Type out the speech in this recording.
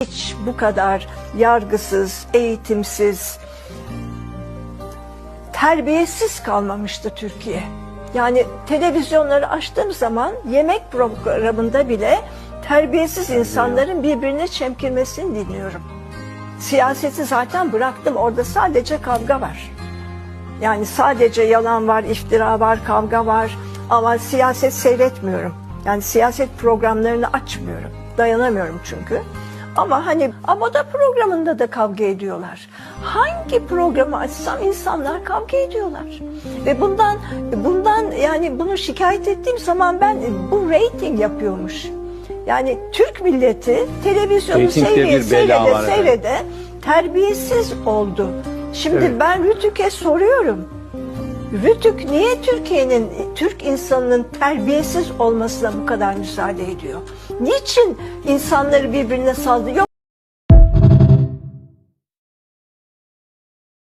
Hiç bu kadar yargısız, eğitimsiz, terbiyesiz kalmamıştı Türkiye. Yani televizyonları açtığım zaman yemek programında bile terbiyesiz insanların birbirine çemkirmesini dinliyorum. Siyaseti zaten bıraktım, orada sadece kavga var. Yani sadece yalan var, iftira var, kavga var ama siyaset seyretmiyorum. Yani siyaset programlarını açmıyorum. Dayanamıyorum çünkü. Ama hani moda programında da kavga ediyorlar. Hangi programı açsam insanlar kavga ediyorlar. Ve bundan yani bunu şikayet ettiğim zaman ben bu rating yapıyormuş. Yani Türk milleti televizyonu seyrede terbiyesiz oldu. Şimdi evet, ben Rütük'e soruyorum. Rütük niye Türk insanının terbiyesiz olmasına bu kadar müsaade ediyor? Niçin insanları birbirine saldırıyor?